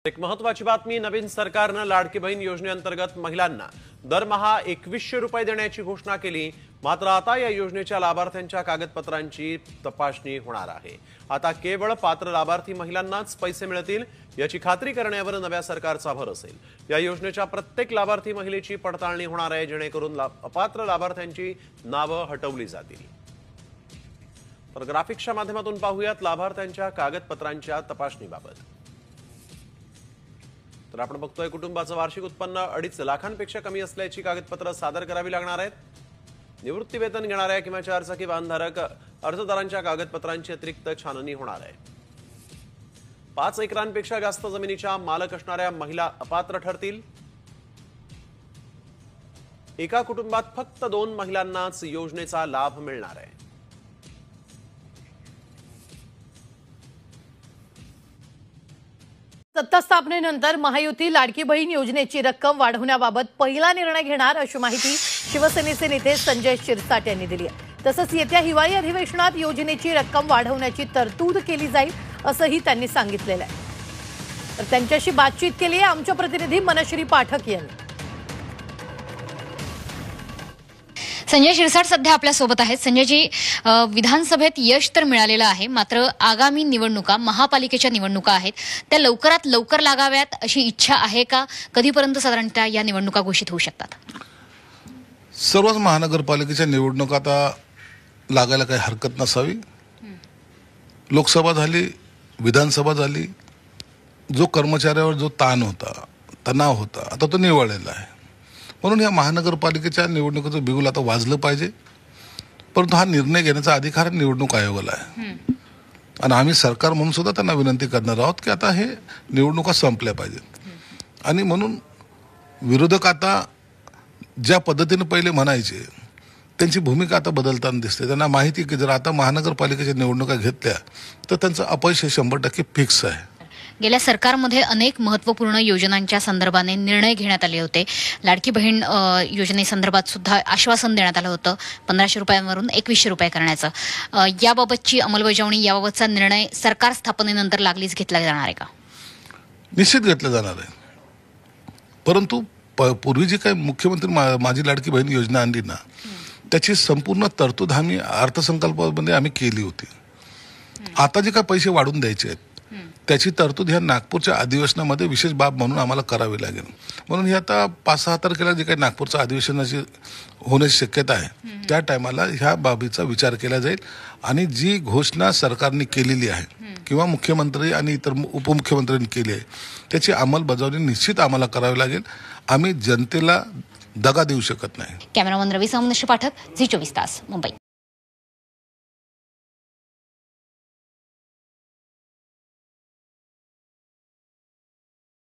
एक महत्वाची बातमी, नवीन सरकारने लाडकी बहीण योजनेअंतर्गत महिलांना दरमहा 2100 रुपये देण्याची घोषणा केली। मात्र आता या योजनेच्या लाभार्थ्यांच्या कागदपत्रांची तपासणी होणार आहे। आता केवळ पात्र लाभार्थी महिलांनाच पैसे मिळतील याची खात्री करण्यावर नव्या सरकारचा भर असेल। या योजनेच्या प्रत्येक लाभार्थी महिलेची पडताळणी होणार आहे, जेणेकरून अपात्र लाभार्थ्यांची नावे हटवली जातील। तर ग्राफिक्सच्या माध्यमातून पाहूयात लाभार्थ्यांच्या कागदपत्रांच्या तपासणीबाबत। तर आपण बघतोय कुटुंबाचं वार्षिक उत्पन्न 2.5 लाखांपेक्षा कमी असल्याची कागदपत्र सादर करावी लागणार आहेत। निवृत्ती वेतन घेणाऱ्या किंवा 4 चाकी वाहनधारक अर्जदारांच्या कागदपत्रांची अतिरिक्त छाननी होणार आहे। 5 एकरांपेक्षा जास्त जमिनीच्या मालक असणाऱ्या महिला अपात्र ठरतील। एका कुटुंबात फक्त 2 महिलांनाच योजनेचा लाभ मिळणार आहे। सत्ता स्थापनेनंतर महायुती लाडकी बहीण योजनेची रक्कम वाढवण्याबाबत पहिला निर्णय घेणार अशी माहिती शिवसेनेचे नेते संजय शिरसाट यांनी दिली आहे। तसंच येत्या हिवाळी अधिवेशनात योजनेची रक्कम वाढवण्याची तरतूद केली जाईल असंही त्यांनी सांगितलेलं आहे। तर त्यांच्याशी बातचीत केली आहे आमच्या प्रतिनिधी मनश्री पाठक यांनी। संजय शिरसाट सध्या आपल्या सोबत आहेत। संजयजी, विधानसभेत यश तर मिळालेलं आहे, मात्र आगामी निवडणुका, महापालिकेच्या निवडणुका आहेत, त्या लवकरात लवकर लागाव्यात अशी इच्छा आहे का? कधीपर्यंत साधारणतः या निवडणुका घोषित होऊ शकतात? सर्वच महानगरपालिकेच्या निवडणुका आता लागायला काही हरकत नसावी। लोकसभा झाली, विधानसभा झाली, जो कर्मचाऱ्यावर जो ताण होता, तणाव होता, आता तो निवळलेला आहे। म्हणून या महानगरपालिकेच्या निवडणुकीचं बिगुल आता वाजलं पाहिजे, परंतु हा निर्णय घेण्याचा अधिकार निवडणूक आयोगाला आहे। आणि आम्ही सरकार म्हणून सुद्धा त्यांना विनंती करणार आहोत की आता हे निवडणुका संपल्या पाहिजेत। आणि म्हणून विरोधक आता ज्या पद्धतीने पहिले म्हणायचे त्यांची भूमिका आता बदलताना दिसते। त्यांना माहिती की जर आता महानगरपालिकेच्या निवडणुका घेतल्या तर त्यांचं अपयश हे 100% फिक्स आहे। गेल्या सरकारमध्ये अनेक महत्त्वपूर्ण योजनांच्या संदर्भाने निर्णय घेण्यात आले होते। लाडकी बहीण योजनेसंदर्भात सुद्धा आश्वासन देण्यात आलं होतं 1500 रुपयांवरून 2100 रुपये करण्याचं। याबाबतची अंमलबजावणी, याबाबतचा निर्णय सरकार स्थापनेनंतर लागलीच घेतला जाणार आहे का? निश्चित घेतलं जाणार आहे, परंतु पूर्वी जी काही मुख्यमंत्री माझी लाडकी बहीण योजना आणली ना, त्याची संपूर्ण तरतूद आम्ही अर्थसंकल्पामध्ये आम्ही केली होती। आता जे काही पैसे वाढून द्यायचे आहेत त्याची तरतूद ह्या नागपूरच्या अधिवेशनामध्ये विशेष बाब म्हणून आम्हाला करावी लागेल। म्हणून हे आता 5-6 तारखेला जे काही नागपूरचं अधिवेशनाची होण्याची शक्यता आहे त्या टायमाला ह्या बाबीचा विचार केला जाईल। आणि जी घोषणा सरकारने केलेली आहे किंवा मुख्यमंत्री आणि इतर उपमुख्यमंत्र्यांनी केली आहे त्याची अंमलबजावणी निश्चित आम्हाला करावी लागेल। आम्ही जनतेला दगा देऊ शकत नाही। कॅमेरामन रवी पाठक, झी 24 तास, मुंबई।